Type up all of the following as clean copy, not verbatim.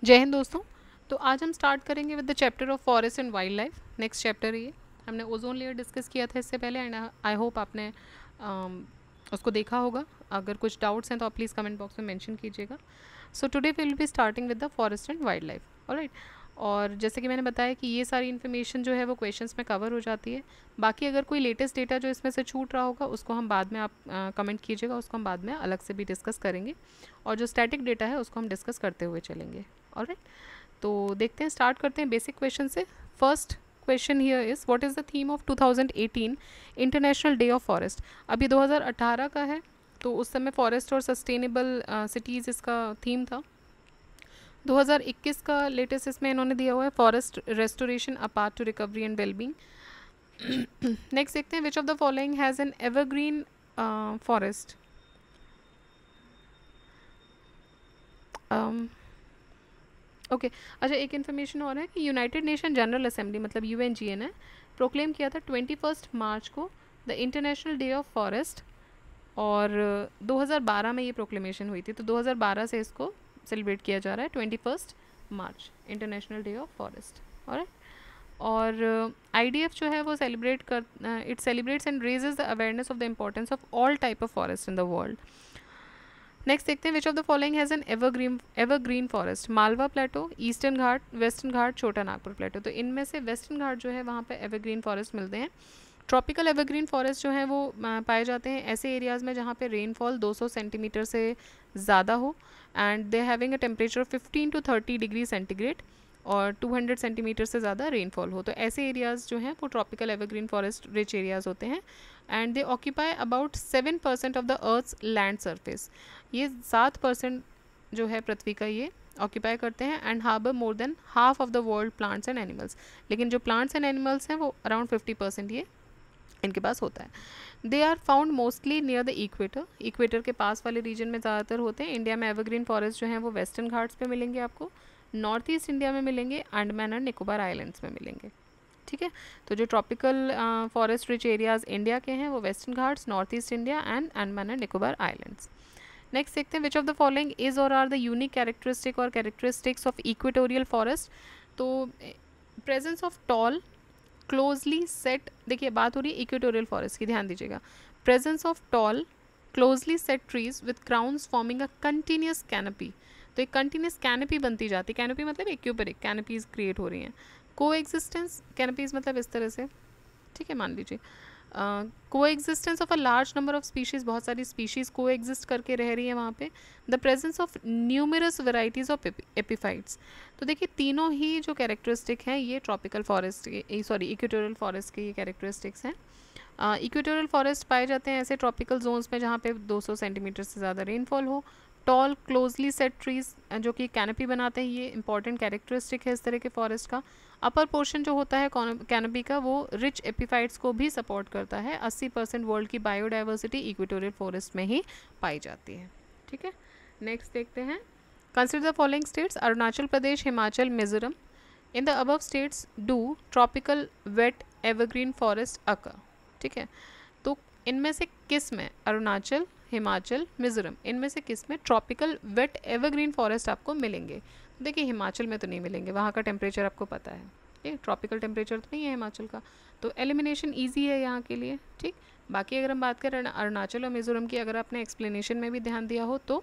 जय हिंद दोस्तों। तो आज हम स्टार्ट करेंगे with the chapter of forest and wild life. Next chapter ये हमने ओजोन लेयर डिस्कस किया था इससे पहले एंड आई होप आपने उसको देखा होगा। अगर कुछ डाउट्स हैं तो आप प्लीज़ कमेंट बॉक्स में मेंशन कीजिएगा। So today we will be starting with the forest and wildlife. Alright. और जैसे कि मैंने बताया कि ये सारी इन्फॉर्मेशन जो है वो क्वेश्चंस में कवर हो जाती है। बाकी अगर कोई लेटेस्ट डेटा जो इसमें से छूट रहा होगा उसको हम बाद में आप कमेंट कीजिएगा, उसको हम बाद में अलग से भी डिस्कस करेंगे। और जो स्टैटिक डेटा है उसको हम डिस्कस करते हुए चलेंगे। ऑलराइट। तो देखते हैं, स्टार्ट करते हैं बेसिक क्वेश्चन से। First question here is what is the theme of 2018 international day of forest. अभी 2018 का है, तो उस समय फॉरेस्ट और सस्टेनेबल सिटीज़ इसका थीम था। 2021 का लेटेस्ट इसमें इन्होंने दिया हुआ है forest restoration a path to recovery and wellbeing. Next देखते हैं which of the following has an evergreen forest. Okay अच्छा, एक इन्फॉर्मेशन और है कि यूनाइटेड नेशन जनरल असेंबली मतलब यूएनजीए ने प्रोक्लेम किया था 21 मार्च को the international day of forest. और 2012 में ये प्रोक्लेमेशन हुई थी, तो 2012 से इसको सेलिब्रेट किया जा रहा है 21 March international day of forest. और आईडीएफ जो है वो it celebrates and raises the awareness of the importance of all type of forest in the world. Next देखते हैं which of the following has an evergreen forest. Malwa plateau, eastern Ghat, western Ghat, Chota Nagpur प्लेटो। तो इनमें से western घाट जो है वहाँ पे एवरग्रीन फॉरेस्ट मिलते हैं। ट्रॉपिकल एवरग्रीन फॉरेस्ट जो है वो पाए जाते हैं ऐसे एरियाज़ में जहाँ पे रेनफॉल 200 सेंटीमीटर से ज़्यादा हो and they having a temperature 15 to 30 degree centigrade और 200 सेंटीमीटर से ज़्यादा रेनफॉल हो। तो ऐसे एरियाज़ जो हैं वो tropical evergreen forest rich areas होते हैं and they occupy about 7% of the earth's land surface. ये 7% जो है पृथ्वी का ये ऑक्यूपाई करते हैं and harbour more than half of the world plants and animals. लेकिन जो प्लांट्स एंड एनिमल्स हैं वो अराउंड 50% ये इनके पास होता है। They are found mostly near the equator. Equator के पास वाले रीजन में ज़्यादातर होते हैं। इंडिया में एवरग्रीन फॉरेस्ट जो हैं वो वेस्टर्न घाट्स पे मिलेंगे आपको, नॉर्थ ईस्ट इंडिया में मिलेंगे, अंडमान एंड निकोबार आइलैंड्स में मिलेंगे। ठीक है, तो जो tropical forest rich areas India के हैं वो western Ghats, north east India and Andaman and Nicobar islands. Next देखते हैं which of the following is और आर द यूनिक कैरेक्टरिस्टिक और कैरेक्टरिस्टिक्स ऑफ इक्वेटोरियल फॉरेस्ट। तो presence of tall closely set, देखिए बात हो रही है इक्वेटोरियल फॉरेस्ट की, ध्यान दीजिएगा। Presence of tall closely set trees with crowns forming a continuous canopy. तो एक कंटिन्यूस कैनपी बनती जाती है। कैनपी मतलब एक के ऊपर एक कैनपीज क्रिएट हो रही हैं। को एग्जिस्टेंस कैनपीज मतलब इस तरह से, ठीक है, मान लीजिए को existence of a large number of species, बहुत सारी स्पीशीज़ को एग्जिस्ट करके रह रही है वहाँ पे। The presence of numerous varieties of epiphytes. तो देखिए तीनों ही जो कैरेक्टरिस्टिक हैं ये ट्रॉपिकल फॉरेस्ट के, सॉरी इक्वेटोरियल फॉरेस्ट के ये कैरेक्टरिस्टिक्स हैं। इक्वेटोरियल फॉरेस्ट पाए जाते हैं ऐसे ट्रॉपिकल जोन्स में जहाँ पे 200 सेंटीमीटर से ज़्यादा रेनफॉल हो। टॉल क्लोजली सेट ट्रीज जो कि कैनपी बनाते हैं, ये इंपॉर्टेंट कैरेक्टरिस्टिक है इस तरह के फॉरेस्ट का। अपर पोर्शन जो होता है कैनपी का वो रिच एपिफाइट्स को भी सपोर्ट करता है। 80% वर्ल्ड की बायोडाइवर्सिटी इक्वेटोरियल फॉरेस्ट में ही पाई जाती है। ठीक है, नेक्स्ट देखते हैं। Consider the following states Arunachal Pradesh, Himachal, Mizoram. In the above states do tropical wet evergreen forest occur. ठीक है, तो इनमें से किस में अरुणाचल, हिमाचल, मिजोरम, इनमें से किस में ट्रॉपिकल वेट एवरग्रीन फॉरेस्ट आपको मिलेंगे। देखिए हिमाचल में तो नहीं मिलेंगे, वहाँ का टेम्परेचर आपको पता है, ठीक, ट्रॉपिकल टेम्परेचर तो नहीं है हिमाचल का, तो एलिमिनेशन ईजी है यहाँ के लिए। ठीक, बाकी अगर हम बात करें अरुणाचल और मिजोरम की, अगर आपने एक्सप्लेनेशन में भी ध्यान दिया हो तो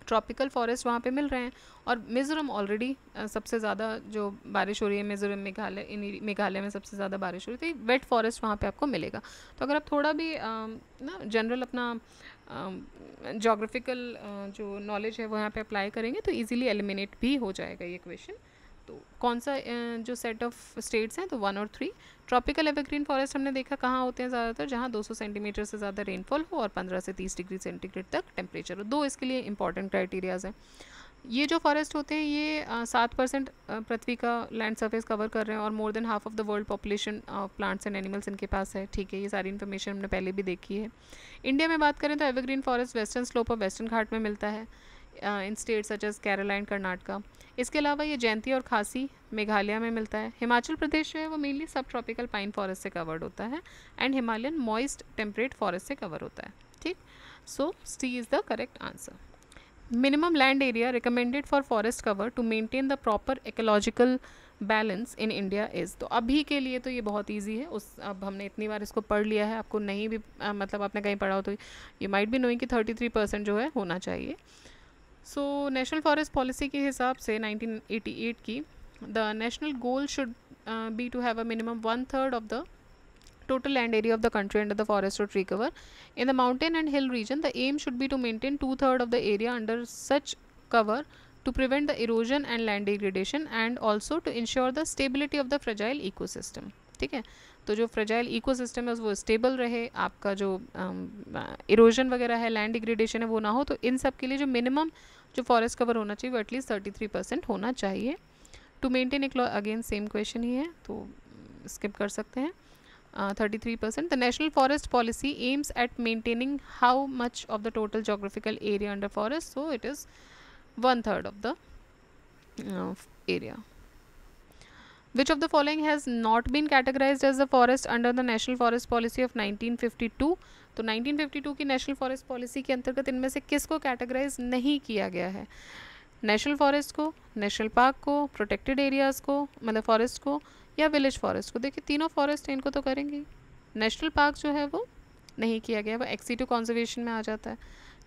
ट्रॉपिकल फॉरेस्ट वहाँ पे मिल रहे हैं। और मिज़ोरम ऑलरेडी सबसे ज़्यादा जो बारिश हो रही है, मिज़ोरम मेघालय, इन मेघालय में सबसे ज़्यादा बारिश हो रही है, तो वेट फॉरेस्ट वहाँ पे आपको मिलेगा। तो अगर आप थोड़ा भी ना जनरल अपना जोग्राफिकल जो नॉलेज है वो यहाँ पे अप्लाई करेंगे तो इजीली एलिमिनेट भी हो जाएगा ये क्वेश्चन। तो कौन सा जो सेट ऑफ स्टेट्स हैं, तो 1 और 3। ट्रॉपिकल एवरग्रीन फॉरेस्ट हमने देखा कहाँ होते हैं ज़्यादातर, जहाँ 200 सेंटीमीटर से ज़्यादा रेनफॉल हो और 15 से 30 डिग्री सेंटीग्रेड तक टेम्परेचर हो। दो इसके लिए इंपॉर्टेंट क्राइटेरियाज़ हैं। ये जो फॉरेस्ट होते हैं ये 7% पृथ्वी का लैंड सरफेस कवर कर रहे हैं और मोर than half of the world population of plants and animals इनके पास है। ठीक है, ये सारी इन्फॉर्मेशन हमने पहले भी देखी है। इंडिया में बात करें तो एवरग्रीन फॉरेस्ट वेस्टर्न स्लोप और वेस्टर्न घाट में मिलता है in states such as Kerala and Karnataka. इसके अलावा ये जयंती और खासी मेघालय में मिलता है। हिमाचल प्रदेश जो है वो mainly subtropical pine forest से कवर्ड होता है and Himalayan moist temperate forest से कवर होता है। ठीक, so C is the correct answer. Minimum land area recommended for forest cover to maintain the proper ecological balance in India is. तो अभी के लिए तो ये बहुत ईजी है, उस अब हमने इतनी बार इसको पढ़ लिया है, आपको नहीं भी मतलब आपने कहीं पढ़ा हो तो ये माइट भी नोइंग कि 33% जो है होना चाहिए। सो नेशनल फॉरेस्ट पॉलिसी के हिसाब से 1988 की, the national goal should be to have a minimum 1/3 of the total land area of the country under the forest or tree cover. In the mountain and hill region, the aim should be to maintain 2/3 of the area under such cover to prevent the erosion and land degradation and also to ensure the stability of the fragile ecosystem. ठीक है, तो जो fragile ecosystem है वो stable रहे, आपका जो erosion वगैरह है, लैंड डिग्रेडेशन है वो ना हो, तो इन सब के लिए जो मिनिमम जो फॉरेस्ट कवर होना चाहिए वो एटलीस्ट 33% होना चाहिए। टू मेंटेन एक अगेन सेम क्वेश्चन ही है तो स्किप कर सकते हैं। 33%. The National Forest Policy aims at maintaining how much of the total geographical area under forest? So it is 1/3 of the area. Which of the following has not been categorized as a forest under the National Forest Policy of 1952? तो 1952 की national forest policy के अंतर्गत इनमें से किसको categorise नहीं किया गया है? नेशनल फॉरेस्ट को, नेशनल पार्क को, प्रोटेक्टेड एरियाज़ को मतलब फॉरेस्ट को, या विलेज फॉरेस्ट को? देखिए तीनों फॉरेस्ट इनको तो करेंगे। नेशनल पार्क जो है वो नहीं किया गया, वो एक्सीटिव कॉन्जर्वेशन में आ जाता है।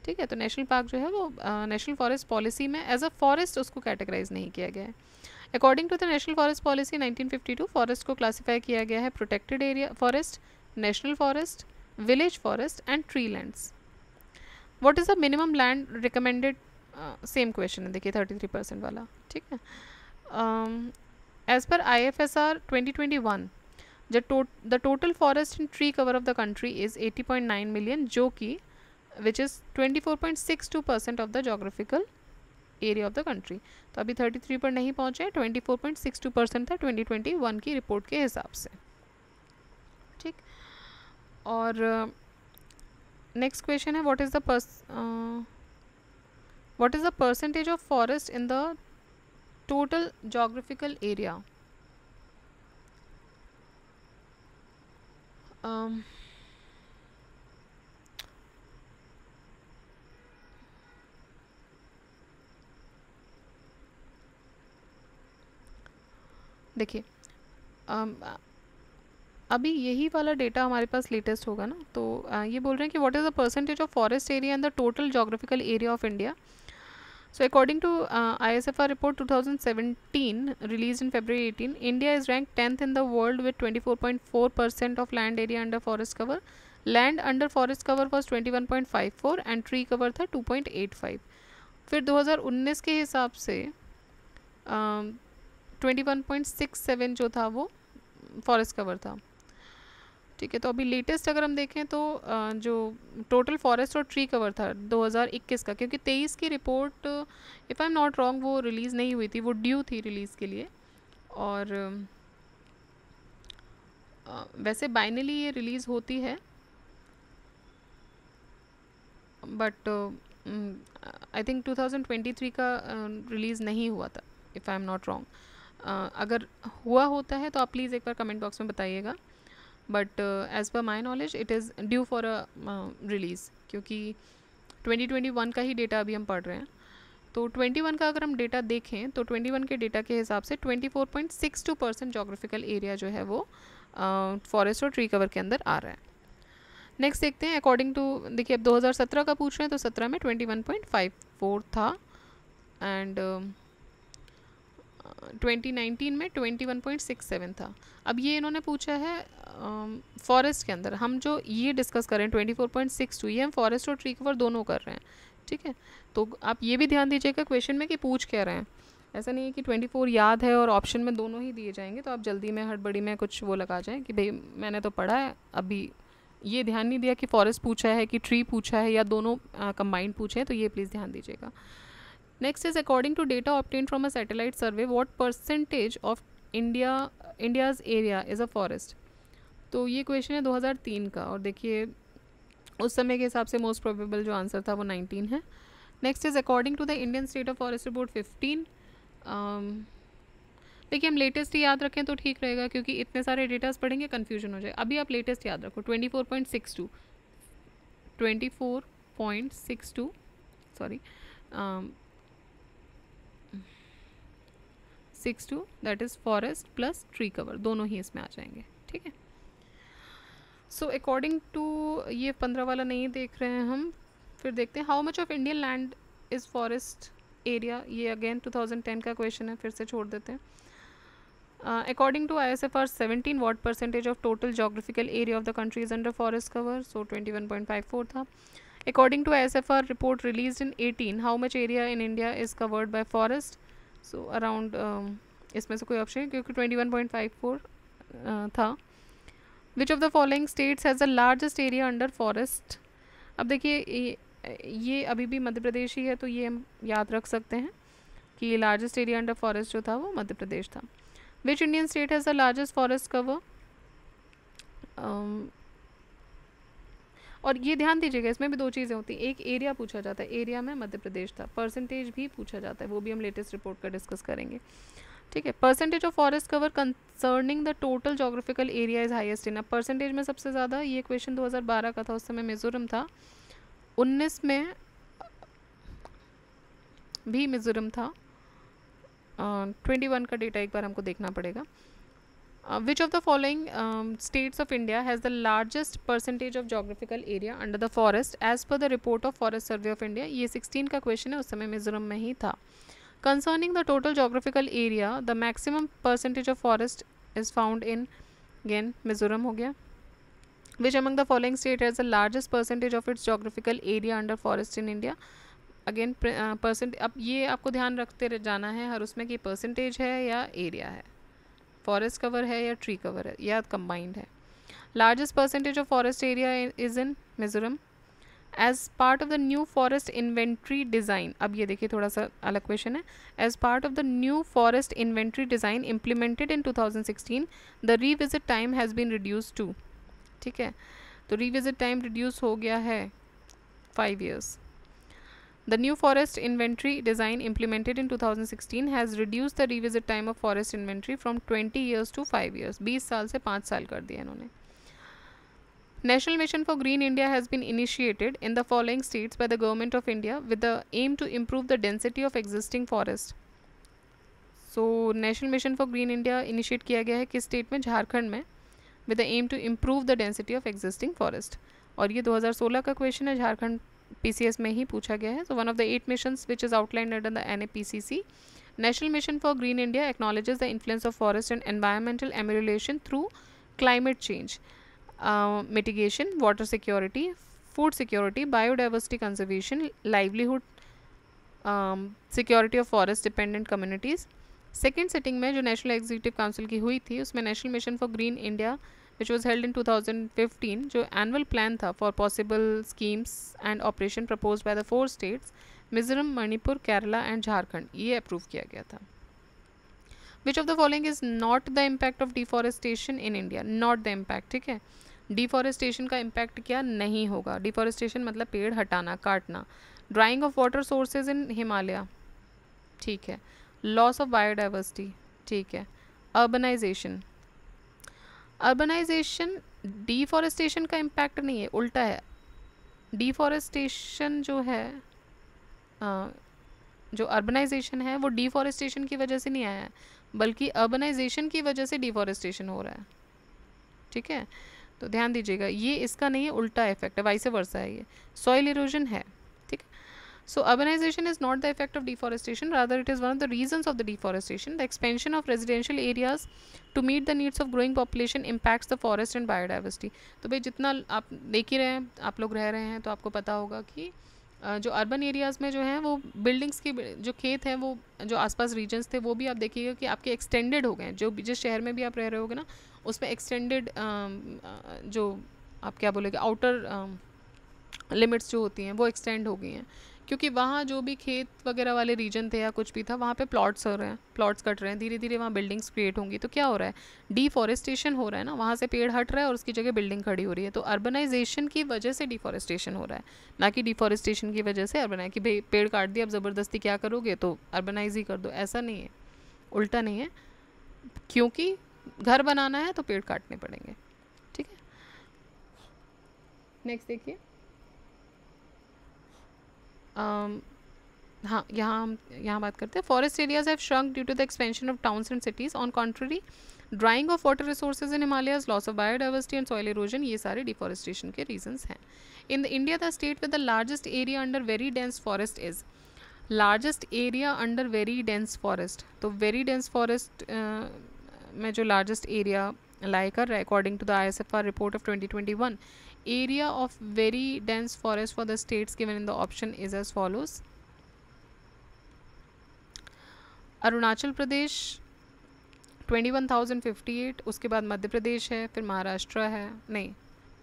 ठीक है, तो नेशनल पार्क जो है वो नेशनल फॉरेस्ट पॉलिसी में एज अ फॉरेस्ट उसको कैटेगराइज नहीं किया गया है। According to the national forest policy 1952 forest को क्लासीफाई किया गया है protected area forest, national forest, village forest and tree lands. What is the minimum land recommended? Same question है देखिए 33% वाला। ठीक है, as per IFSR 2021 the total forest and tree cover of the country is 80.9 million, जो कि which is 24.62% of the geographical area of the country। तो अभी 33 पर नहीं पहुँचे, 24.62% था 2021 की रिपोर्ट के हिसाब से। ठीक, और नेक्स्ट क्वेश्चन है what is the percentage of forest in the total geographical area? देखिए अभी यही वाला डेटा हमारे पास लेटेस्ट होगा ना, तो ये बोल रहे हैं कि what is the percentage of forest area in the total geographical area of India. So according to ISFR report 2017 released in February 18, India is ranked 10th in the world with 24.4% of land area under forest cover. Land under forest cover was 21.54 and tree cover था 2.85। फिर 2019 के हिसाब से 21.67 जो था वो forest cover था। ठीक है, तो अभी लेटेस्ट अगर हम देखें तो जो टोटल फॉरेस्ट और ट्री कवर था 2021 का, क्योंकि 23 की report if I am not wrong वो रिलीज़ नहीं हुई थी, वो ड्यू थी रिलीज़ के लिए। और वैसे बाइनली ये रिलीज़ होती है, बट आई थिंक 2023 का रिलीज़ नहीं हुआ था if I am not wrong. अगर हुआ होता है तो आप प्लीज़ एक बार कमेंट बॉक्स में बताइएगा, but as per my knowledge it is due for a release, क्योंकि 2021 का ही डेटा अभी हम पढ़ रहे हैं। तो 21 का अगर हम डेटा देखें तो 21 के डेटा के हिसाब से 24.62% जोग्राफिकल एरिया जो है वो फॉरेस्ट और ट्री कवर के अंदर आ रहा है। नेक्स्ट देखते हैं अकॉर्डिंग टू, देखिए अब 2017 का पूछ रहे हैं तो 17 में 21.54 था एंड 2019 में 21.67 था। अब ये इन्होंने पूछा है फॉरेस्ट के अंदर, हम जो ये डिस्कस कर रहे हैं 24.62 ये हम फॉरेस्ट और ट्री कवर दोनों कर रहे हैं। ठीक है, तो आप ये भी ध्यान दीजिएगा क्वेश्चन में कि पूछ क्या रहे हैं। ऐसा नहीं है कि 24 याद है और ऑप्शन में दोनों ही दिए जाएंगे तो आप जल्दी में हड़बड़ी में कुछ वो लगा जाएँ कि भाई मैंने तो पढ़ा है, अभी ये ध्यान नहीं दिया कि फॉरेस्ट पूछा है कि ट्री पूछा है या दोनों कंबाइंड पूछे हैं, तो ये प्लीज़ ध्यान दीजिएगा। Next is according to data obtained from a satellite survey, what percentage of India's area is a forest? तो ये क्वेश्चन है 2003 का, और देखिए उस समय के हिसाब से मोस्ट प्रोबेबल जो आंसर था वो 19 है। Next is according to the Indian state of forest report 15। देखिए हम लेटेस्ट ही याद रखें तो ठीक रहेगा, क्योंकि इतने सारे डेटास पढ़ेंगे कन्फ्यूजन हो जाए। अभी आप लेटेस्ट याद रखो 24.62 sorry 6 2 that is forest plus tree cover, दोनों ही इसमें आ जाएंगे, ठीक है। सो अकॉर्डिंग टू, ये 15 वाला नहीं देख रहे हैं हम, फिर देखते हैं how much of Indian land is forest area. ये अगेन 2010 का क्वेश्चन है, फिर से छोड़ देते हैं। According to ISFR 17, what percentage of total geographical area of the country is under forest cover? So 21.54 था. According to ISFR report released in 18, how much area in India is covered by forest? So around इसमें से कोई option है क्योंकि 21.54 था. Which of the following states has the largest area under forest? अब देखिए ये अभी भी मध्य प्रदेश ही है, तो ये हम याद रख सकते हैं कि लार्जेस्ट एरिया अंडर फॉरेस्ट जो था वो मध्य प्रदेश था. Which Indian state has the largest forest cover? और ये ध्यान दीजिएगा, इसमें भी दो चीज़ें होती हैं, एक एरिया पूछा जाता है, एरिया में मध्य प्रदेश था, परसेंटेज भी पूछा जाता है, वो भी हम लेटेस्ट रिपोर्ट का डिस्कस करेंगे, ठीक है। Percentage of forest cover concerning the total geographical area is highest in, percentage में सबसे ज़्यादा, ये क्वेश्चन 2012 का था, उस समय मिजोरम था, 19 में भी मिजोरम था, 21 का डेटा एक बार हमको देखना पड़ेगा. Which of the following states of India has the largest percentage of geographical area under the forest as per the report of Forest Survey of India? ये 16 का क्वेश्चन है, उस समय मिजोरम में ही था. Concerning the total geographical area, the maximum percentage of forest is found in, again Mizoram हो गया. Which among the following state has the largest percentage of its geographical area under forest in India? Again percent, अब ये आपको ध्यान रखते जाना है हर उसमें कि परसेंटेज है या एरिया है, फॉरेस्ट कवर है या ट्री कवर है या कंबाइंड है. Largest percentage of forest area is in Mizoram. As part of the new forest inventory design, अब ये देखिए थोड़ा सा अलग क्वेश्चन है. As part of the new forest inventory design implemented in 2016, the revisit time has been reduce to, ठीक है, तो रीविजिट टाइम रिड्यूस हो गया है 5 years. The new forest inventory design implemented in 2016 has reduced the revisit time of forest inventory from 20 years to 5 years. 20 साल से 5 साल कर दिया इन्होंने. National Mission for Green India has been initiated in the following states by the Government of India with the aim to improve the density of existing forest. So National Mission for Green India initiate किया गया है किस state में? झारखंड में, with the aim to improve the density of existing forest. और ये 2016 का question है, झारखंड PCS में ही पूछा गया है. So one of the 8 missions which is outlined under the NAPCC, National Mission for Green India acknowledges the influence of forest and environmental amelioration through climate change, mitigation, water security, food security, biodiversity conservation, livelihood, security of forest dependent communities. Second sitting में जो national executive council की हुई थी उसमें national mission for green India which was held in 2015, जो annual plan था for possible schemes and operation proposed by the 4 states Mizoram, Manipur, Kerala and Jharkhand, ये approve किया गया था. विच of the following is not the impact of deforestation in India? Not the impact, ठीक है, deforestation का impact क्या नहीं होगा. डिफॉरेस्टेशन मतलब पेड़ हटाना, काटना. ड्राइंग ऑफ वाटर सोर्सेज इन हिमालय, ठीक है. लॉस ऑफ बायोडाइवर्सिटी, ठीक है. अर्बनाइजेशन, अर्बनाइजेशन डिफॉरेस्टेशन का इम्पैक्ट नहीं है, उल्टा है. डिफॉरेस्टेशन जो है, जो अर्बनाइजेशन है वो डिफॉरेस्टेशन की वजह से नहीं आया है, बल्कि अर्बनाइजेशन की वजह से डिफॉरेस्टेशन हो रहा है, ठीक है. तो ध्यान दीजिएगा, ये इसका नहीं है, उल्टा इफेक्ट है, वाइस वर्सा है. ये सॉइल इरोजन है, ठीक है. So urbanization is not the effect of deforestation, rather it is one of the reasons of the deforestation. The expansion of residential areas to meet the needs of growing population impacts the forest and biodiversity. तो भाई जितना आप देख ही रहे हैं, आप लोग रह रहे हैं, तो आपको पता होगा कि जो अर्बन एरियाज़ में जो हैं वो बिल्डिंग्स की जो खेत हैं, वो जो आसपास रीजन्स थे वो भी आप देखिएगा कि आपके एक्सटेंडेड हो गए हैं. जो जिस शहर में भी आप रह रहे होगे ना, उसमें एक्सटेंडेड जो आप क्या बोलेंगे आउटर लिमिट्स जो होती हैं वो एक्सटेंड हो गई हैं, क्योंकि वहाँ जो भी खेत वगैरह वाले रीजन थे या कुछ भी था, वहाँ पे प्लॉट्स हो रहे हैं, प्लॉट्स कट रहे हैं, धीरे धीरे वहाँ बिल्डिंग्स क्रिएट होंगी. तो क्या हो रहा है? डिफॉरेस्टेशन हो रहा है ना, वहाँ से पेड़ हट रहा है और उसकी जगह बिल्डिंग खड़ी हो रही है. तो अर्बनाइजेशन की वजह से डिफॉरेस्टेशन हो रहा है, ना कि डिफॉरेस्टेशन की वजह से अर्बनाइज, कि भाई पेड़ काट दिया अब ज़बरदस्ती क्या करोगे, तो अर्बनाइज ही कर दो. ऐसा नहीं है, उल्टा नहीं है, क्योंकि घर बनाना है तो पेड़ काटने पड़ेंगे, ठीक है. नेक्स्ट देखिए, हाँ, यहाँ बात करते हैं forest areas have shrunk due to the expansion of towns and cities. On contrary drying of water resources in Himalayas, loss of biodiversity and soil erosion, ये सारे डिफॉरेस्टेशन के रीजंस हैं। In the India the state with the largest area under very dense forest is, largest area under very dense forest, तो very dense forest में जो largest area lie कर रहा है according to the ISFR report of 2021, area of very dense forest for the states given in the option is as follows. Arunachal Pradesh 21,058, उसके बाद मध्य प्रदेश है, फिर महाराष्ट्र है, नहीं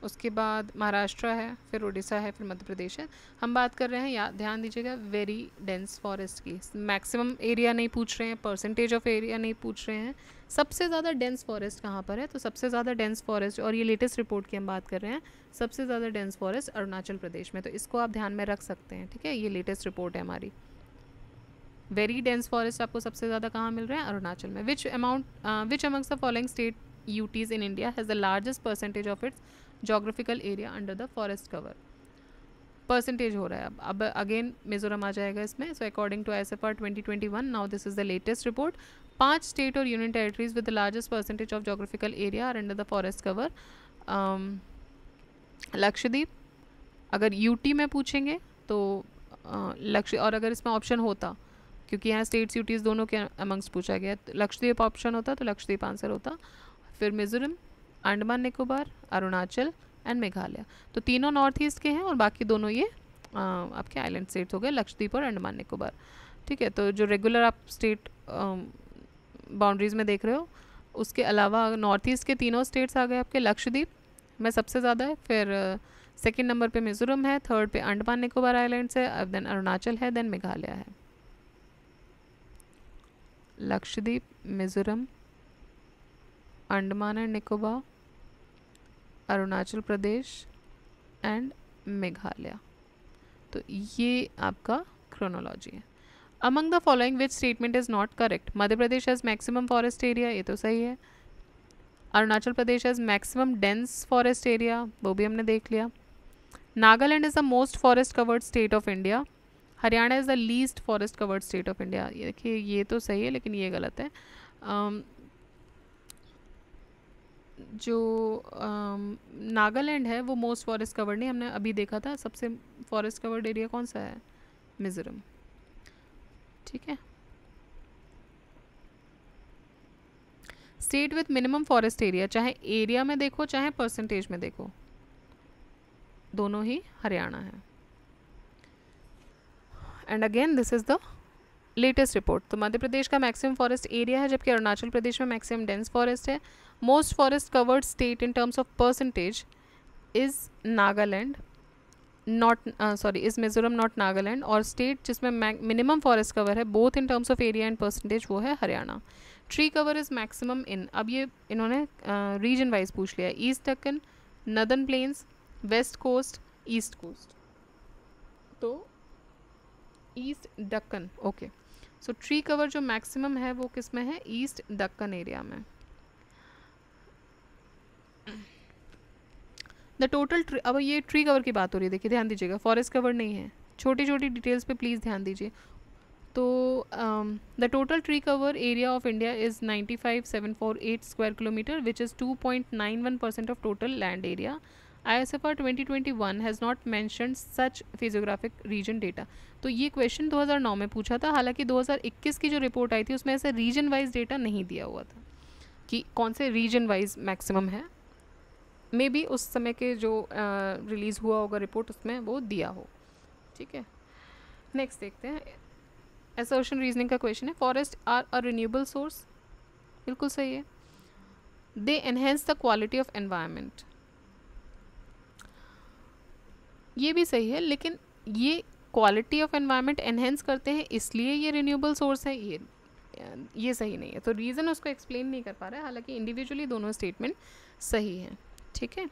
उसके बाद महाराष्ट्र है, फिर उड़ीसा है, फिर मध्य प्रदेश है। हम बात कर रहे हैं, या ध्यान दीजिएगा, वेरी डेंस फॉरेस्ट की। मैक्सिमम एरिया नहीं पूछ रहे हैं, परसेंटेज ऑफ एरिया नहीं पूछ रहे हैं, सबसे ज़्यादा डेंस फॉरेस्ट कहाँ पर है, तो सबसे ज़्यादा डेंस फॉरेस्ट, और ये लेटेस्ट रिपोर्ट की हम बात कर रहे हैं, सबसे ज़्यादा डेंस फॉरेस्ट अरुणाचल प्रदेश में, तो इसको आप ध्यान में रख सकते हैं। ठीक है, ये लेटेस्ट रिपोर्ट है हमारी। वेरी डेंस फॉरेस्ट आपको सबसे ज़्यादा कहाँ मिल रहे हैं, अरुणाचल में। Which amongst the following state UTs in India has the largest percentage of its geographical area under the forest cover, percentage हो रहा है। अब अगेन मिजोरम आ जाएगा इसमें। So according to ISFR 2021, now this is the latest report, 5 state और union territories with the largest percentage of geographical area are under the forest cover. Lakshadweep, अगर UT में पूछेंगे तो और अगर इसमें ऑप्शन होता, क्योंकि यहाँ स्टेट्स यूटीज़ दोनों के अमंग्स पूछा गया, तो लक्षद्वीप ऑप्शन होता तो लक्षद्वीप आंसर होता। फिर मिजोरम, अंडमान निकोबार, अरुणाचल एंड मेघालय, तो तीनों नॉर्थ ईस्ट के हैं और बाकी दोनों ये आपके आइलैंड स्टेट्स हो गए, लक्षद्वीप और अंडमान निकोबार। ठीक है, तो जो रेगुलर आप स्टेट बाउंड्रीज़ में देख रहे हो, उसके अलावा नॉर्थ ईस्ट के तीनों स्टेट्स आ गए आपके, लक्षद्वीप में सबसे ज़्यादा है, फिर सेकेंड नंबर पे मिजोरम है, थर्ड पे अंडमान निकोबार आइलैंड्स है, देन अरुणाचल है, देन मेघालय है। लक्षद्वीप, मिजोरम, अंडमान एंड निकोबार, अरुणाचल प्रदेश एंड मेघालय, तो ये आपका क्रोनोलॉजी है। Among the following which statement is not correct, Madhya Pradesh has maximum forest area, ये तो सही है। Arunachal Pradesh has maximum dense forest area, वो भी हमने देख लिया। Nagaland is the most forest covered state of India, Haryana is the least forest covered state of India, ये देखिए ये तो सही है लेकिन ये गलत है। जो नागालैंड है वो मोस्ट फॉरेस्ट कवर्ड नहीं, हमने अभी देखा था सबसे फॉरेस्ट कवर्ड एरिया कौन सा है, मिजोरम। ठीक है, state with minimum forest area, चाहे एरिया में देखो चाहे परसेंटेज में देखो, दोनों ही हरियाणा है। And again this is the latest report, तो मध्य प्रदेश का मैक्सिमम फॉरेस्ट एरिया है, जबकि अरुणाचल प्रदेश में मैक्सिमम डेंस फॉरेस्ट है। Most forest covered state in terms of percentage is Nagaland, not sorry is Mizoram not Nagaland, और स्टेट जिसमें मिनिमम फॉरेस्ट कवर है both in terms of area and percentage वो है Haryana. Tree cover is maximum in, अब ये इन्होंने region wise पूछ लिया, east Deccan, northern plains, west coast, east coast, तो east Deccan, okay. So tree cover जो मैक्सिमम है वो किस में है, ईस्ट दक्कन एरिया में। द टोटल ट्री, अब ये ट्री कवर की बात हो रही है, देखिए ध्यान दीजिएगा, फॉरेस्ट कवर नहीं है, छोटी छोटी डिटेल्स पे प्लीज़ ध्यान दीजिए। तो the total tree cover area of India is 95,748 square kilometre which is 2.91% of total land area. ISFR 2021 has not mentioned such physiographic region data, तो ये क्वेश्चन 2009 में पूछा था, हालांकि 2021 की जो रिपोर्ट आई थी उसमें ऐसे रीजन वाइज डेटा नहीं दिया हुआ था कि कौन से रीजन वाइज मैक्सिमम है, मे बी उस समय के जो रिलीज़ हुआ होगा रिपोर्ट उसमें वो दिया हो। ठीक है, नेक्स्ट देखते हैं, असर्शन रीजनिंग का क्वेश्चन है, forest are a renewable source, बिल्कुल सही है। They enhance the quality of environment, ये भी सही है, लेकिन ये क्वालिटी ऑफ एनवायरनमेंट एनहेंस करते हैं इसलिए ये रिन्यूएबल सोर्स है, ये सही नहीं है, तो रीज़न उसको एक्सप्लेन नहीं कर पा रहा है, हालांकि इंडिविजुअली दोनों स्टेटमेंट सही हैं। ठीक है,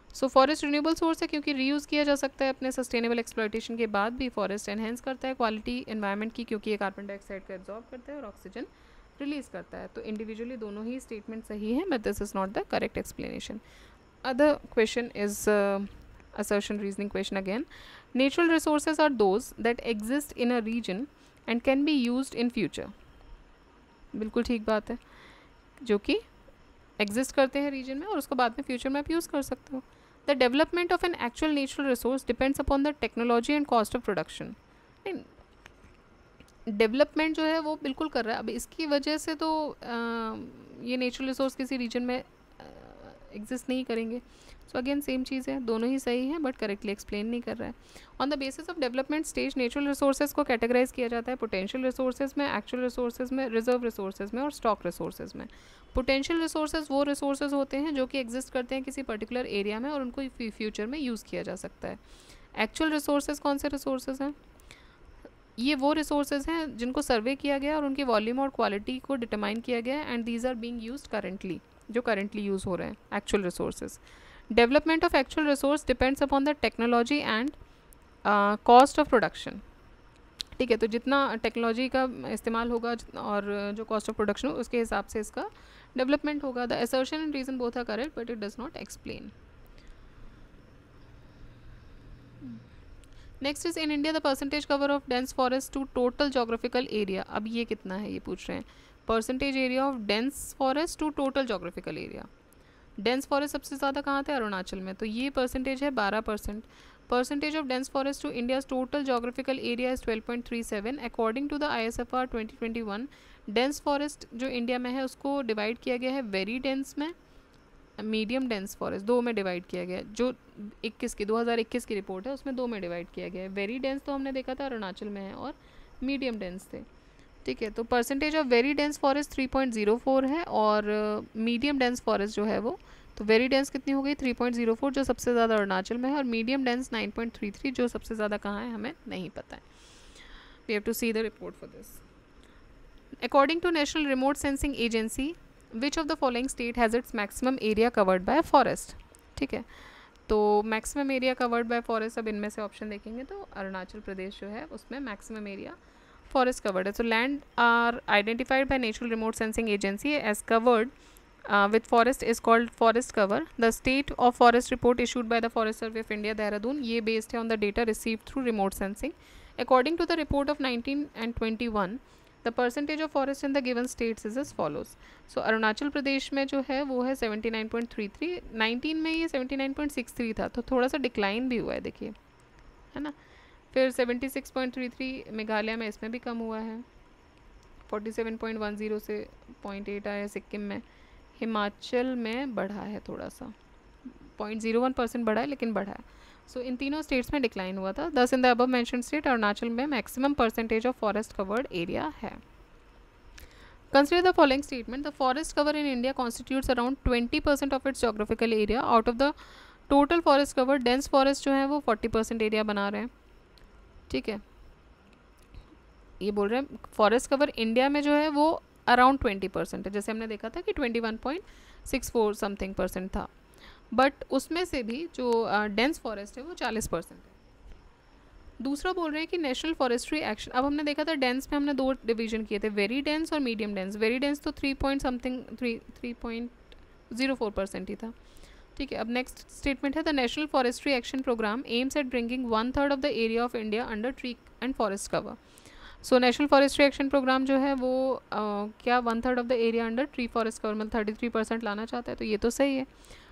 सो फॉरेस्ट रिन्यूएबल सोर्स है क्योंकि रीयूज़ किया जा सकता है अपने सस्टेनेबल एक्सप्लॉयटेशन के बाद भी। फॉरेस्ट एनहेंस करता है क्वालिटी एनवायरनमेंट की क्योंकि ये कार्बन डाइऑक्साइड को एब्जॉर्ब करता है और ऑक्सीजन रिलीज करता है, तो इंडिविजुअली दोनों ही स्टेटमेंट सही हैं, but this is not the correct explanation. Other question is assertion reasoning question again. Natural resources are those that exist in a region and can be used in future. बिल्कुल ठीक बात है, जो कि exist करते हैं रीजन में और उसको बाद में फ्यूचर में आप यूज़ कर सकते हो. The development of an actual natural resource depends upon the technology and cost of production. Development जो है वो बिल्कुल कर रहा है. अब इसकी वजह से तो ये नेचुरल रिसोर्स किसी रीजन में एग्जिस्ट नहीं करेंगे. सो अगेन सेम चीज़ है, दोनों ही सही हैं बट करेक्टली एक्सप्लेन नहीं कर रहा है. On the basis of development stage natural resources को कैटेगराइज किया जाता है पोटेंशियल रिसोर्सेज में, एक्चुअल रिसोर्सेज में, रिजर्व रिसोर्सेज में और स्टॉक रिसोर्सेज में. पोटेंशियल रिसोर्सेज वो रिसोर्सेज होते हैं जो कि एग्जिस्ट करते हैं किसी पर्टिकुलर एरिया में और उनको फ्यूचर में यूज़ किया जा सकता है. एक्चुअल रिसोर्सेज कौन से रिसोर्सेज हैं? ये वो रिसोर्सेज हैं जिनको सर्वे किया गया और उनकी वॉल्यूम और क्वालिटी को डिटरमाइन किया गया है and these are being used currently, जो करेंटली यूज़ हो रहे हैं actual resources. Development of actual resource depends upon the technology and cost of production. ठीक है, तो जितना टेक्नोलॉजी का इस्तेमाल होगा और जो कॉस्ट ऑफ प्रोडक्शन हो उसके हिसाब से इसका डेवलपमेंट होगा. The assertion and reason both are correct but it does not explain. Next is in India the percentage cover of dense forest to total geographical area. अब ये कितना है ये पूछ रहे हैं. Percentage area of dense forest to total geographical area. Dense forest सबसे ज़्यादा कहाँ थे? अरुणाचल में. तो ये परसेंटेज है 12%. Percentage of dense forest to India's total geographical area is 12.37. According to the ISFR 2021 dense forest जो इंडिया में है उसको डिवाइड किया गया है वेरी डेंस में, मीडियम डेंस फॉरेस्ट, दो में डिवाइड किया गया है. जो 2021 की रिपोर्ट है उसमें दो में डिवाइड किया गया है. वेरी डेंस तो हमने देखा था अरुणाचल में है और मीडियम डेंस थे. ठीक है, तो percentage of very dense forest 3.04 है और मीडियम डेंस फॉरेस्ट जो है वो, तो वेरी डेंस कितनी हो गई 3.04 जो सबसे ज़्यादा अरुणाचल में है और मीडियम डेंस 9.33 जो सबसे ज़्यादा कहाँ है हमें नहीं पता है. We have to see the report for this. According to national remote sensing agency which of the following state has its maximum area covered by forest. ठीक है, तो maximum area covered by forest, अब इनमें से option देखेंगे तो अरुणाचल प्रदेश जो है उसमें मैक्सिमम एरिया फॉरेस्ट कवर्ड है. So land are identified by national remote sensing agency as covered with forest is called forest cover. The state of forest report issued by the Forest Survey of India, Dehradun, ये based है on the data received through remote sensing. According to the report of 19 and 21, the percentage of forest in the given states is as follows. So Arunachal Pradesh में जो है वो है 79.33, 19 में ये 79.63 था, तो थोड़ा सा डिक्लाइन भी हुआ है देखिए, है ना. फिर 76.33 मेघालय में, इसमें भी कम हुआ है. 47.10 से 0.8 आया सिक्किम में. हिमाचल में बढ़ा है थोड़ा सा, 0.01% बढ़ा है लेकिन बढ़ा है. सो इन तीनों स्टेट्स में डिक्लाइन हुआ था. Thus in the above mention state Arunachal में maximum percentage of forest covered area है. Consider the following statement. The forest cover in India constitutes around 20% of its geographical area. Out of the total forest cover dense forest जो है वो 40% area बना रहे हैं. ठीक है, ये बोल रहे हैं फॉरेस्ट कवर इंडिया में जो है वो अराउंड 20% है, जैसे हमने देखा था कि 21.64 समथिंग % था. बट उसमें से भी जो डेंस फॉरेस्ट है वो 40% है. दूसरा बोल रहे हैं कि नेशनल फॉरेस्ट्री एक्शन, अब हमने देखा था डेंस में हमने दो डिवीजन किए थे, वेरी डेंस और मीडियम डेंस. वेरी डेंस तो 3.04% ही था. ठीक है, अब नेक्स्ट स्टेटमेंट है the national forestry action programme aims at bringing 1/3 of the area of India under tree and forest cover. So national forestry action programme जो है वो क्या 1/3 of the area under tree forest cover मतलब 33% लाना चाहता है, तो ये तो सही है.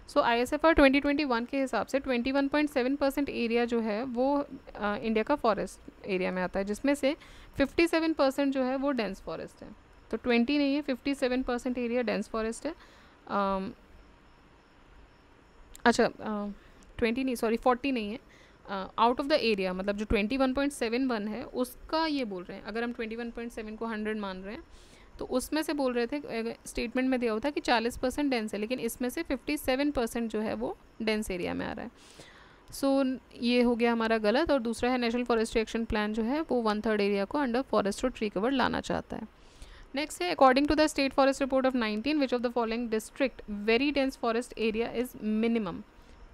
सो ISFR 2021 के हिसाब से 21.7% एरिया जो है वो इंडिया का फॉरेस्ट एरिया में आता है, जिसमें से 57% जो है वो डेंस फॉरेस्ट है. तो 20 नहीं है, 57% एरिया डेंस फॉरेस्ट है. अच्छा 20 नहीं, सॉरी 40 नहीं है. आउट ऑफ द एरिया मतलब जो 21.71 है उसका ये बोल रहे हैं. अगर हम 21.7 को 100 मान रहे हैं तो उसमें से बोल रहे थे, स्टेटमेंट में दिया होता कि 40% डेंस है, लेकिन इसमें से 57% जो है वो डेंस एरिया में आ रहा है. सो ये हो गया हमारा गलत. और दूसरा है नेशनल फॉरेस्ट्री एक्शन प्लान जो है वो 1/3 एरिया को अंडर फॉरेस्ट और ट्री कवर लाना चाहता है. नेक्स्ट है according to the state forest report of 19 which of the following district very dense forest area is minimum.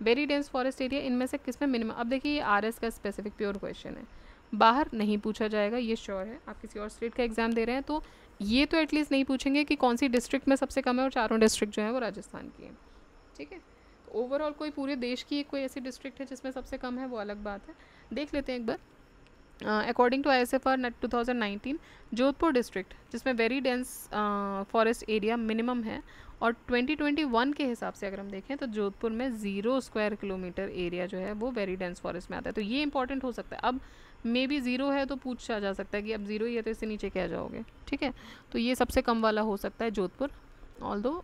Very dense forest area इनमें से किस में मिनिमम. अब देखिए ये RS का स्पेसिफिक प्योर क्वेश्चन है, बाहर नहीं पूछा जाएगा, ये श्योर है. आप किसी और स्टेट का एग्जाम दे रहे हैं तो ये तो एटलीस्ट नहीं पूछेंगे कि कौन सी डिस्ट्रिक्ट में सबसे कम है और चारों डिस्ट्रिक्ट जो है वो राजस्थान की है. ठीक है, ओवरऑल कोई पूरे देश की कोई ऐसी डिस्ट्रिक्ट है जिसमें सबसे कम है, वो अलग बात है। देख लेते हैं एक बार। According to ISFR 2019, Jodhpur district जिसमें very dense forest area minimum है, और 2021 के हिसाब से अगर हम देखें तो जोधपुर में 0 स्क्वायर किलोमीटर एरिया जो है वो वेरी डेंस फॉरेस्ट में आता है। तो ये इंपॉर्टेंट हो सकता है। अब मे बी 0 है तो पूछा जा सकता है कि अब 0 ही है तो इससे नीचे क्या जाओगे, ठीक है। तो ये सबसे कम वाला हो सकता है जोधपुर। ऑल्दो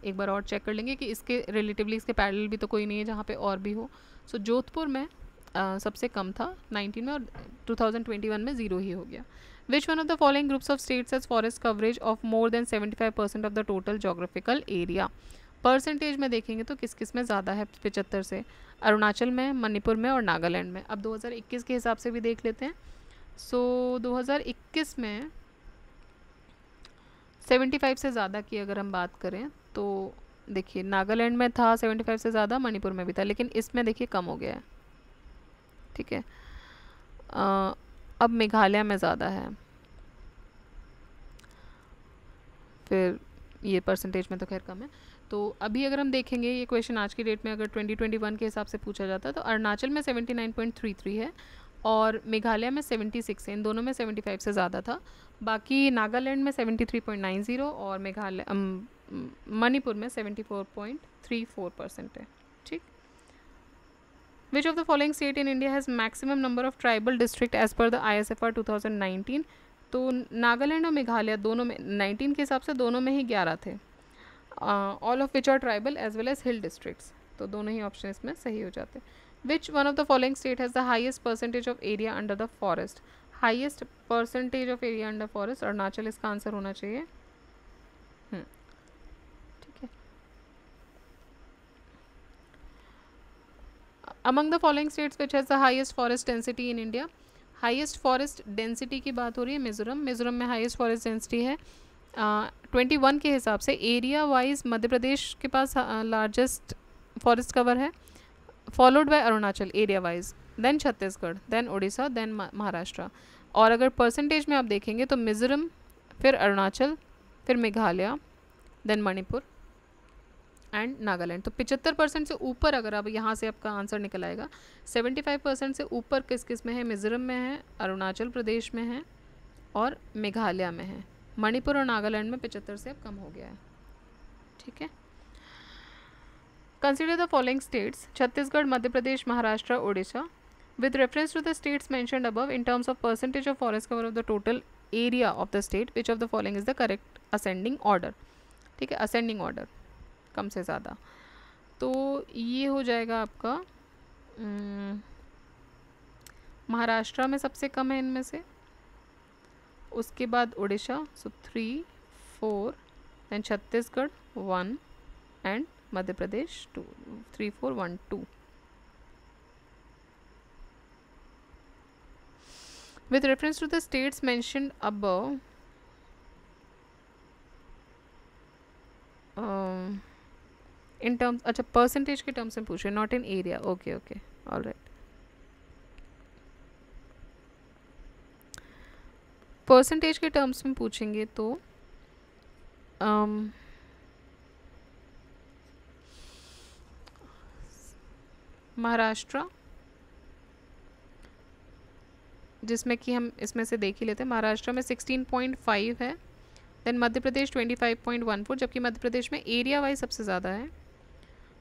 एक बार और चेक कर लेंगे कि इसके रिलेटिवली इसके पैरेलल भी तो कोई नहीं है जहाँ पे और भी हो। सो जोधपुर में सबसे कम था 19 में, और 2021 में 0 ही हो गया। विच one of the following groups of states has forest coverage of more than 75% of the total geographical area. Percentage में देखेंगे तो किस किस में ज़्यादा है 75 से, अरुणाचल में, मणिपुर में और नागालैंड में। अब 2021 के हिसाब से भी देख लेते हैं। सो 2021 में 75 से ज़्यादा की अगर हम बात करें तो देखिए नागालैंड में था 75 से ज़्यादा, मणिपुर में भी था, लेकिन इसमें देखिए कम हो गया है, ठीक है। अब मेघालय में ज़्यादा है, फिर ये परसेंटेज में तो खैर कम है। तो अभी अगर हम देखेंगे ये क्वेश्चन आज की डेट में अगर 2021 के हिसाब से पूछा जाता है तो अरुणाचल में 79.33 है और मेघालय में 76 है, इन दोनों में 75 से ज़्यादा था। बाकी नागालैंड में 73.90 और मेघालय मणिपुर में 74.34% है, ठीक। Which of the following state in India has maximum number of tribal district as per the ISFR 2019। तो नागालैंड और मेघालय दोनों में 19 के हिसाब से दोनों में ही 11 थे, all of which are tribal as well as hill districts. तो दोनों ही ऑप्शन इसमें सही हो जाते हैं। Which one of the following state has the highest percentage of area under the forest. Highest percentage of area under forest Arunachal इसका answer होना चाहिए, ठीक है। Among the following states which has the highest forest density in India. Highest forest density की बात हो रही है मिज़ोरम। मिज़ोरम में हाइएस्ट फॉरेस्ट डेंसिटी है 21 के हिसाब से। एरिया वाइज मध्य प्रदेश के पास लार्जेस्ट फॉरेस्ट कवर है, followed by Arunachal area wise, then Chhattisgarh, then Orissa, then Maharashtra. और अगर परसेंटेज में आप देखेंगे तो मिज़ोरम, फिर अरुणाचल, फिर मेघालय, देन मणिपुर एंड नागालैंड। तो 75% से ऊपर अगर आप यहाँ से आपका आंसर निकल आएगा। 75% से ऊपर किस किस में है? मिज़ोरम में है, अरुणाचल प्रदेश में है और मेघालय में है। मणिपुर और नागालैंड में 75 से अब कम हो गया है, ठीक है। Consider the following states Chhattisgarh, Madhya Pradesh, Maharashtra, Orissa with reference to the states mentioned above in terms of percentage of forest cover of the total area of the state, which of the following is the correct ascending order, ठीक है। ascending order कम से ज़्यादा, तो ये हो जाएगा आपका महाराष्ट्र में सबसे कम है इनमें से, उसके बाद Orissa, so 3, 4, than Chhattisgarh 1 and Madhya Pradesh 2, 3, 4, 1, 2। With reference to the states mentioned above, in terms, अच्छा परसेंटेज के टर्म्स में पूछे, not in area. Okay okay, all right. Percentage के टर्म्स में पूछेंगे तो महाराष्ट्र, जिसमें कि हम इसमें से देख ही लेते हैं, महाराष्ट्र में 16.5 है, देन मध्य प्रदेश 25.14, जबकि मध्य प्रदेश में एरिया वाइज सबसे ज़्यादा है।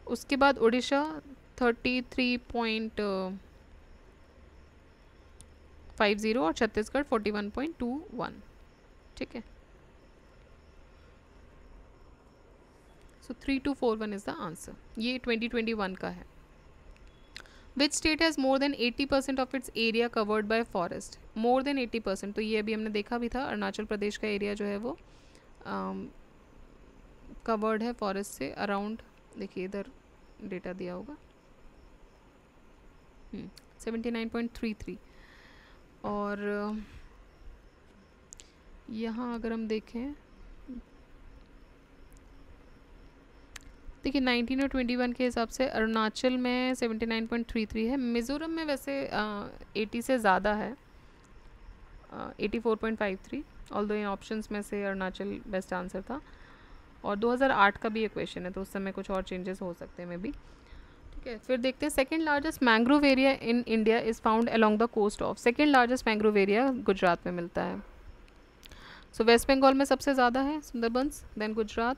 उसके बाद उड़ीसा 33.50 और छत्तीसगढ़ 41.21, ठीक है। सो 3241 इज़ द आंसर। ये 2021 का है। Which state has more than 80% of its area covered by forest. More than 80%, तो ये अभी हमने देखा भी था, अरुणाचल प्रदेश का एरिया जो है वो कवर्ड है फॉरेस्ट से अराउंड, देखिए इधर डेटा दिया होगा 79.33। और यहाँ अगर हम देखें, देखिए 19 और 21 के हिसाब से अरुणाचल में 79.33 है। मिज़ोरम में वैसे 80 से ज़्यादा है, 84.53, ऑल्दो इन ऑप्शंस में से अरुणाचल बेस्ट आंसर था। और 2008 का भी ये क्वेश्चन है, तो उस समय कुछ और चेंजेस हो सकते हैं मे बी। ठीक है, फिर देखते हैं second largest mangrove area in India is found along the coast of. Second largest mangrove area Gujarat में मिलता है। सो वेस्ट बंगाल में सबसे ज़्यादा है Sundarbans, then Gujarat,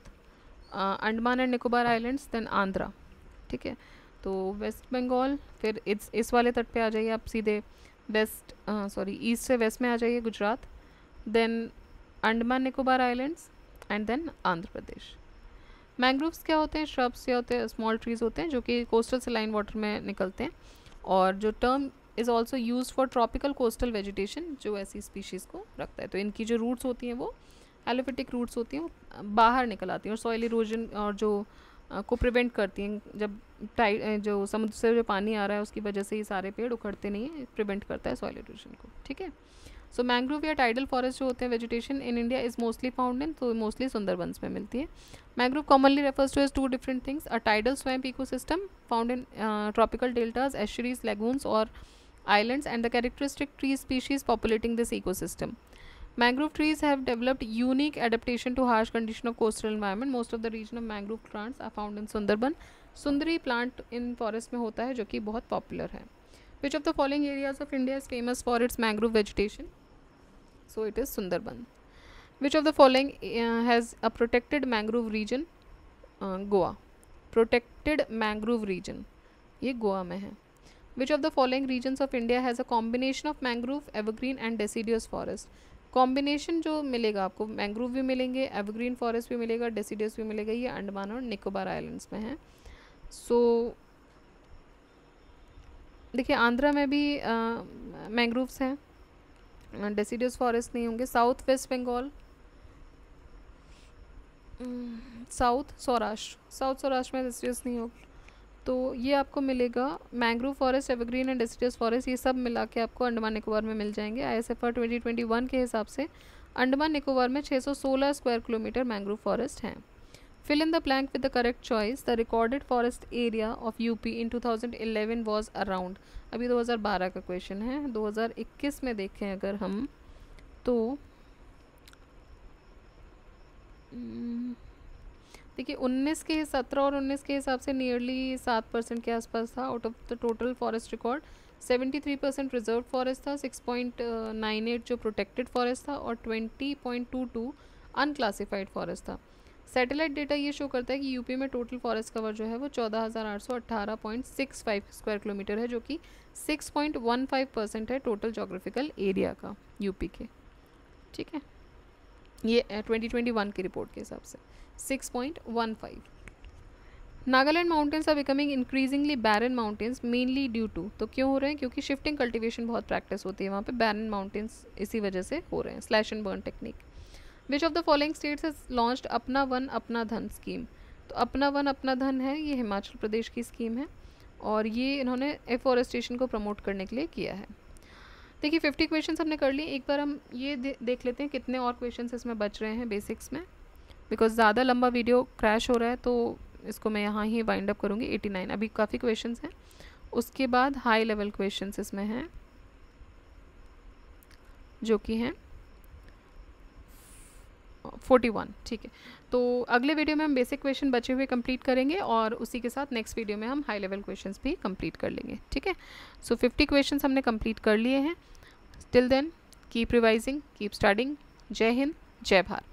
Andaman and Nicobar islands, then Andhra. ठीक है, तो वेस्ट बंगाल, फिर इस वाले तट पे आ जाइए आप सीधे, वेस्ट ईस्ट से वेस्ट में आ जाइए Gujarat, then Andaman Nicobar islands and then Andhra Pradesh. Mangroves क्या होते हैं? श्रब्स या होते हैं स्मॉल ट्रीज होते हैं जो कि कोस्टल सलाइन वाटर में निकलते हैं, और जो term is also use for tropical coastal vegetation, जो ऐसी स्पीशीज़ को रखता है। तो इनकी जो रूट्स होती हैं वो एलोफिटिक रूट्स होती हैं, वो बाहर निकल आती हैं और सॉइल इरोजन और जो को प्रिवेंट करती हैं। जब जो समुद्र से जो पानी आ रहा है उसकी वजह से ये सारे पेड़ उखड़ते नहीं हैं, प्रिवेंट करता है सॉइल इरोजन को। ठीक है, सो मैंग्रोव या टाइडल फॉरेस्ट जो होते हैं vegetation in India is mostly found in, तो मोस्टली सुंदरबंस में मिलती है। Mangrove commonly refers to as two different things: a tidal swamp ecosystem found in tropical deltas, estuaries, lagoons और islands, and the characteristic tree species populating this ecosystem. Mangrove trees have developed unique adaptation to harsh condition of coastal environment. Most of the region of mangrove plants are found in Sundarban. Sundari plant in forest में होता है जो कि बहुत popular है. Which of the following areas of India is famous for its mangrove vegetation? So it is Sundarban. Which of the following has a protected mangrove region? Goa. Protected mangrove region, ये गोवा में है. Which of the following regions of India has a combination of mangrove, evergreen and deciduous forest? Combination जो मिलेगा आपको, mangrove भी मिलेंगे, evergreen forest भी मिलेगा, डेसिडियस भी मिलेगा, ये अंडमान और निकोबार आइलैंड्स में है. सो देखिए आंध्रा में भी मैंग्रोव्स हैं, डेसिडियस फॉरेस्ट नहीं होंगे. South west Bengal, south Saurashtra में डेसिडियस नहीं होगा, तो ये आपको मिलेगा mangrove forest, evergreen and deciduous forest, ये सब मिला के आपको अंडमान निकोबार में मिल जाएंगे. ISFR 2021 के हिसाब से अंडमान निकोबार में 616 स्क्वायर किलोमीटर मैंग्रोव फॉरेस्ट हैं. Fill in the blank with the correct choice. The recorded forest area of UP in 2011 was around. अभी 2012 का क्वेश्चन है. 2021 में देखें अगर हम तो देखिए 17 और 19 के हिसाब से नियरली 7% के आसपास था. Out of the total forest record 73% reserve forest था, 6.98 जो प्रोटेक्टेड फॉरेस्ट था और 20.22 अनक्लासिफाइड फॉरेस्ट था. सैटेलाइट डेटा ये शो करता है कि यूपी में टोटल फॉरेस्ट कवर जो है वो 14,818.65 स्क्वायर किलोमीटर है, जो कि 6.15% है टोटल जोग्राफिकल एरिया का यूपी के. ठीक है, ये 2021 की रिपोर्ट के हिसाब से 6.15. Nagaland mountains are becoming increasingly barren mountains mainly due to, तो क्यों हो रहे हैं? क्योंकि शिफ्टिंग कल्टीवेशन बहुत प्रैक्टिस होती है वहाँ पे, बैरन माउंटेन्स इसी वजह से हो रहे हैं. Slash and burn technique. Which of the following states has launched अपना वन अपना धन स्कीम? तो अपना वन अपना धन है, ये हिमाचल प्रदेश की स्कीम है और ये इन्होंने एफॉरेस्टेशन को प्रमोट करने के लिए किया है. देखिए 50 क्वेश्चन हमने कर लिए. एक बार हम ये देख लेते हैं कितने और क्वेश्चन इसमें बच रहे हैं बेसिक्स में, बिकॉज ज़्यादा लंबा वीडियो क्रैश हो रहा है तो इसको मैं यहाँ ही वाइंड अप करूँगी. 89 अभी काफ़ी क्वेश्चंस हैं. उसके बाद हाई लेवल क्वेश्चंस इसमें हैं जो कि हैं 41. ठीक है, तो अगले वीडियो में हम बेसिक क्वेश्चन बचे हुए कंप्लीट करेंगे और उसी के साथ नेक्स्ट वीडियो में हम हाई लेवल क्वेश्चंस भी कंप्लीट कर लेंगे. ठीक है, सो 50 क्वेश्चंस हमने कंप्लीट कर लिए हैं. Till then keep revising, keep studying. जय हिंद, जय भारत.